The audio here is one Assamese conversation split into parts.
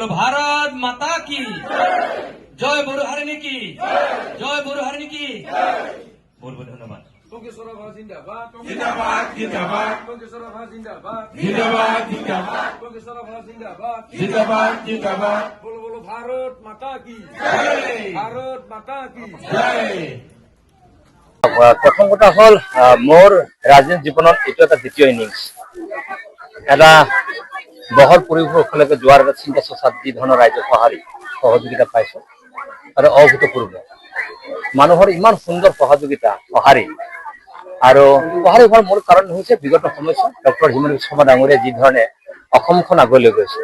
বলো ভারত মাতা কি জয়, বড় হারিণী কি জয়, বড় হারিণী কি বলবো। ধন্যবাদ। জিন্দাবাদ জিন্দাবাদ জিন্দাবাদ জিন্দাবাদ জিন্দাবাদ জিন্দাবাদ বলো বলো ভারত মাতা কি ভারত মাতা কি জয়। প্ৰথম কথা হল মোৰ ৰাজনীতি জীৱনত এইটো এটা দ্বিতীয় ইনিংছ, এটা বহল পৰিৱেশলৈকে যোৱাৰ এটা চিন্তা চৰ্চাত যি ধৰণৰ ৰাইজৰ সহযোগিতা পাইছো আৰু অভূতপূৰ্ব মানুহৰ ইমান সুন্দৰ সহযোগিতা সঁহাৰি আৰু সঁহাৰি হোৱাৰ মূল কাৰণ হৈছে বিগত সময়ছোৱাত ডক্টৰ হিমন্ত বিশ্ব শৰ্মা ডাঙৰীয়াই যি ধৰণে অসমখন আগুৱাই লৈ গৈছে,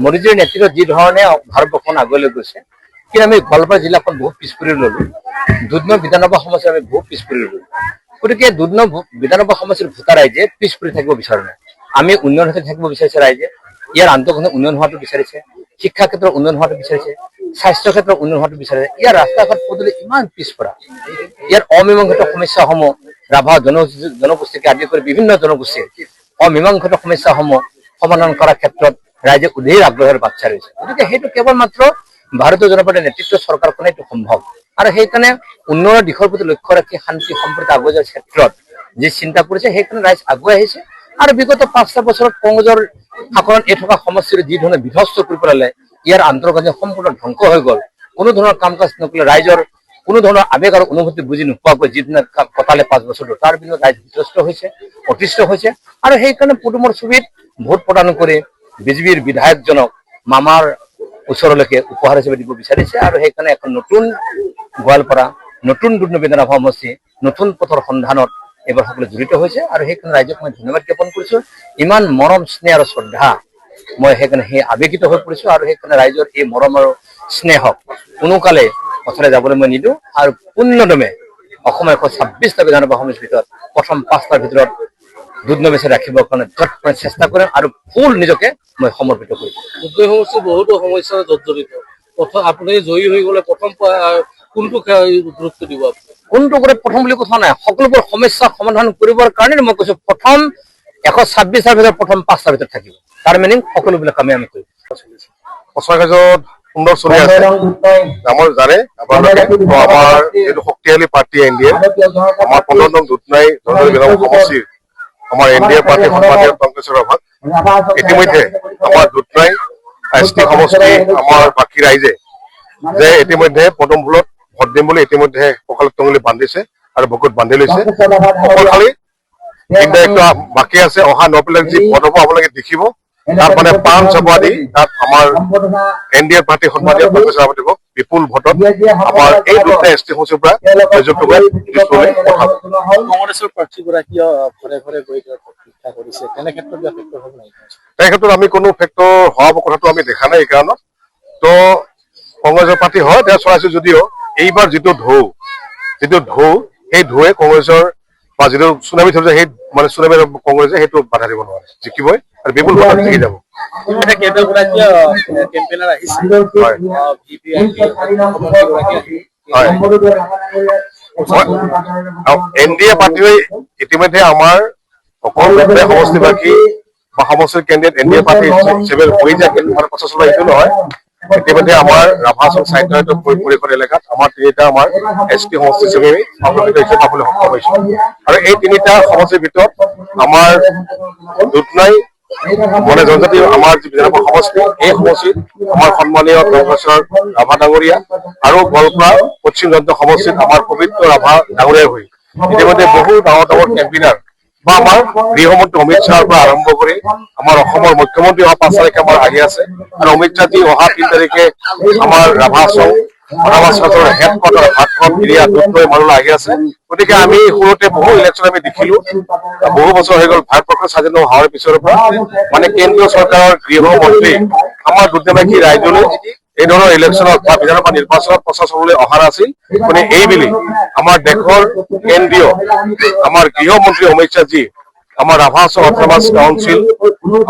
মোদীজীৰ নেতৃত্বত যি ধৰণে ভাৰতবৰ্ষখন আগুৱাই লৈ গৈছে, কিন্তু আমি গোৱালপাৰা জিলাখন বহুত পিছ পৰি ললো, দুধনৈ বিধানসভা সমষ্টিৰ আমি বহুত পিছ পৰি ললো। গতিকে দুধনৈ বিধানসভা সমষ্টিৰ ভোটাৰ ৰাইজে পিছ পৰি থাকিব বিচৰা নাই, আমি উন্নয়ন হৈ থাকিব বিচাৰিছে ৰাইজে, ইয়াৰ আন্তঃগাঁথনি উন্নয়ন হোৱাটো বিচাৰিছে, শিক্ষা ক্ষেত্ৰত উন্নয়ন হোৱাটো বিচাৰিছে, স্বাস্থ্য ক্ষেত্ৰত উন্নয়ন হোৱাটো বিচাৰিছে। ইয়াৰ ৰাস্তা ঘাট পদূলি ইমান পিছপৰা, ইয়াৰ অমীমাংসিত সমস্যাসমূহ ৰাভা জনগোষ্ঠীকে আদি কৰি বিভিন্ন জনগোষ্ঠীৰ অমীমাংসিত সমস্যাসমূহ সমাধান কৰাৰ ক্ষেত্ৰত ৰাইজে উধেৰ আগ্ৰহেৰে বাট চাই ৰৈছে। গতিকে সেইটো কেৱল মাত্ৰ ভাৰতীয় জনতা পাৰ্টীৰ নেতৃত্ব চৰকাৰখনে এইটো সম্ভৱ, আৰু সেইকাৰণে উন্নয়নৰ দিশৰ প্ৰতি লক্ষ্য ৰাখি শান্তি সম্প্ৰীতি আগুৱাই যোৱাৰ ক্ষেত্ৰত যি চিন্তা কৰিছে সেইকাৰণে ৰাইজ আগুৱাই আহিছে। আৰু বিগত 5টা বছৰত কংগ্ৰেছৰ শাসনত এই থকা সমষ্টিৰ যি ধৰণে বিধ্বস্ত কৰি পেলালে, ইয়াৰ আন্তঃগাঁথনি সম্পূৰ্ণ ধ্বংস হৈ গল, কোনো ধৰণৰ কাম কাজ নকৰিলে, ৰাইজৰ কোনো ধৰণৰ আৱেগ আৰু অনুভূতি বুজি নোপোৱাকৈ যিদিনা কটালে 5 বছৰটো, তাৰ বিনিময়ত ৰাইজ বিধ্বস্ত হৈছে, অতিষ্ঠ হৈছে। আৰু সেইকাৰণে পুদুমৰ ছবিত ভোট প্ৰদান কৰি বিজেপিৰ বিধায়কজনক মামাৰ ওচৰলৈকে উপহাৰ হিচাপে দিব বিচাৰিছে, আৰু সেইকাৰণে এখন নতুন গোৱালপাৰা, নতুন দুধনৈ বিধানসভা সমষ্টি, নতুন পথৰ সন্ধানত এইবাৰ সকলোৱে জড়িত হৈছে। আৰু সেইকাৰণে ৰাইজক মই ধন্যবাদ জ্ঞাপন কৰিছো, ইমান মৰম স্নেহ আৰু শ্ৰদ্ধা মই সেইকাৰণে সেই আৱেগিত হৈ পৰিছো, আৰু সেইকাৰণে ৰাইজৰ এই মৰম আৰু স্নেহক কোনোকালে পথৰে যাবলৈ মই নিদিওঁ, আৰু পূৰ্ণদমে অসমৰ 126টা বিধানসভা সমষ্টিৰ ভিতৰত প্ৰথম 5টাৰ ভিতৰত দুধনৈ বেছি ৰাখিবৰ কাৰণে যৎপৰে চেষ্টা কৰিম, আৰু ফুল নিজকে মই সমৰ্পিত কৰিম। দুধনৈ সমষ্টিৰ বহুতো সমস্যাৰ জড়িত, প্ৰথম আপুনি জয়ী হৈ গলে প্ৰথম কোনটো গুৰুত্ব দিব? কোনটো কৰে প্ৰথম বুলি কথা নাই, সকলোবোৰ সমস্যা সমাধান কৰিবৰ কাৰণে মই কৈছো প্ৰথম 126টাৰ ভিতৰত প্ৰথম 5টাৰ ভিতৰত থাকিব, তাৰ মিনিং সকলোবিলাক কামে আমি কৰিম। সঁচাকেজত সুন্দৰ চলি আছে, আমাৰ জানে আপোনালোকে আমাৰ যিটো শক্তিশালী পাৰ্টি এনডিএ, আমাৰ 15 নং দুধনৈ বিধানসভা সমষ্টিৰ আমাৰ এনডিএ পাৰ্টি সম্পাদক কংগ্ৰেছৰ সভাত ইতিমধ্যে আমাৰ দুধনৈ এছটি সমষ্টি আমাৰ বাকী ৰাইজে যে ইতিমধ্যে পদুম ফুলত ভোট দিম বুলি ইতিমধ্যে কঁকালত টঙলি বান্ধিছে আৰু বুকুত বান্ধি লৈছে। অকল খালি বাকী আছে, অহা 9 এপ্ৰিলত যি ভোট হ'ব আপোনালোকে দেখিব, তাত মানে পাণ চপোৱা দি তাত আমাৰ এনডিএ পাৰ্টি সন্মানীয় কংগ্ৰেছ সভাপতিক বিপুল ভোটত আমাৰ এই দুটা এছটি সমষ্টিৰ পৰা নিযুক্ত কৰি পঠাব। কংগ্ৰেছৰ প্ৰাৰ্থীগৰাকীয়ে ঘৰে ঘৰে গৈ পৰীক্ষা কৰিছে, তেনে ক্ষেত্ৰত এই ক্ষেত্ৰত আমি কোনো ফেক্টৰ হোৱা কথাটো আমি দেখা নাই। এই কাৰণত তো কংগ্ৰেছৰ পাৰ্টি হয় তেওঁ চলাইছো, যদিও এইবাৰ যিটো ঢৌ সেই ঢৌৱে কংগ্ৰেছৰ বা যিটো চুনামি ধৰিছে সেই মানে চুনামি কংগ্ৰেছে সেইটো বাধা দিব নোৱাৰে, জিকিবই আৰু বিপুল ভোটত জিকি যাব। এনডিএ পাৰ্টিয়ে ইতিমধ্যে আমাৰ অকল সমষ্টিবাসী বা সমষ্টিৰ কেন্দ্ৰীয় এনডিএ পাৰ্টি হিচাপে হৈ যায়, কিন্তু প্ৰচাৰ চলোৱা এইটো নহয়। ইতিমধ্যে আমাৰ ৰাভা অঞ্চল স্বায়ত্তশাসিত পৰিষদ এলেকাত আমাৰ 3টা আমাৰ এছটি সমষ্টি হিচাপে পাবলৈ সক্ষম হৈছো, আৰু এই 3টা সমষ্টিৰ ভিতৰত আমাৰ দুধনৈ মানে জনজাতি আমাৰ যি বিধানসভা সমষ্টি, এই সমষ্টিত আমাৰ সন্মানীয় কংগ্ৰেছৰ ৰাভা ডাঙৰীয়া আৰু গোৱালপাৰা পশ্চিম জনতা সমষ্টিত আমাৰ পবিত্ৰ ৰাভা ডাঙৰীয়া হৈ ইতিমধ্যে বহু ডাঙৰ কেম্পেইনাৰ বা আমাৰ গৃহমন্ত্ৰী অমিত শ্বাহৰ পৰা আৰম্ভ কৰি আমাৰ অসমৰ মুখ্যমন্ত্ৰী অহা 5 তাৰিখে আমাৰ আহি আছে, আৰু অমিত শ্বাহ যি অহা 3 তাৰিখে আমাৰ ৰাভা চহৰৰ হেডকোৱাৰ্টাৰ ভাতখন এৰিয়া দুধনৈ মানুহ আহি আছে। গতিকে আমি সৰুতে বহু ইলেকশ্যন আমি দেখিলো, বহু বছৰ হৈ গল ভাৰতবৰ্ষ স্বাধীন হোৱাৰ পিছৰ পৰা মানে কেন্দ্ৰীয় চৰকাৰৰ গৃহমন্ত্ৰী আমাৰ দুধনৈবাসী ৰাইজলৈ এই ধৰণৰ ইলেকশ্যনত বা বিধানসভা নিৰ্বাচনত প্ৰচাৰ চলাবলৈ অহা নাছিল। মানে এইবুলি আমাৰ দেশৰ কেন্দ্ৰীয় আমাৰ গৃহমন্ত্ৰী অমিত শ্বাহজী আমাৰ ৰাভা অট'নমাছ কাউন্সিল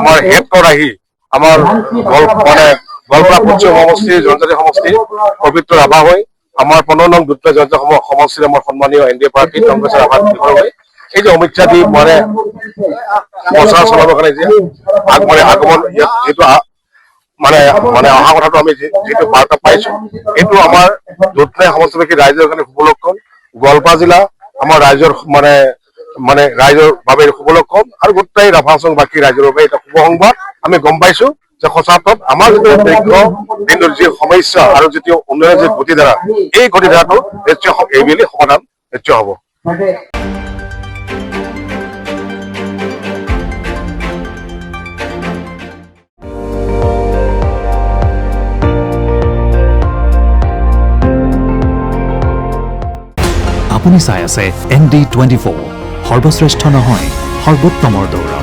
আমাৰ হেডকোৱাৰ্টাৰ আহি আমাৰ মানে গোৱালপাৰা পশ্চিম সমষ্টিৰ জনজাতি সমষ্টিৰ পবিত্ৰ ৰাভা হৈ আমাৰ 15 নং দুধনৈ জনজাতি সমষ্টিৰ আমাৰ সন্মানীয় এনডিএ পাৰ্টি কংগ্ৰেছৰ ৰাভা হৈ এই যে অমিত শ্বাহ যি মানে প্ৰচাৰ চলাবৰ কাৰণে যে আগমন যিটো মানে অহা কথাটো আমি যিটো বাৰ্তা পাইছো, এইটো আমাৰ দুধনৈ সমষ্টিবাসী ৰাইজৰ কাৰণে শুভ লক্ষণ। গোৱালপাৰা জিলা আমাৰ ৰাইজৰ ৰাইজৰ বাবে শুভ লক্ষণ আৰু গোটেই ৰাভা অঞ্চলবাসী ৰাইজৰ বাবে এটা শুভ সংবাদ। আমি গম পাইছো যে সঁচাতত আমাৰ যিটো দীৰ্ঘদিনৰ যি সমস্যা আৰু যিটো উন্নয়নৰ যি গতিধাৰা, এই গতিধাৰাটো নিশ্চয় এইবেলি সমাধান নিশ্চয় হ'ব। আপুনি চাই আছে ND24, সৰ্বশ্ৰেষ্ঠ নহয় সৰ্বোত্তমৰ দৌৰ।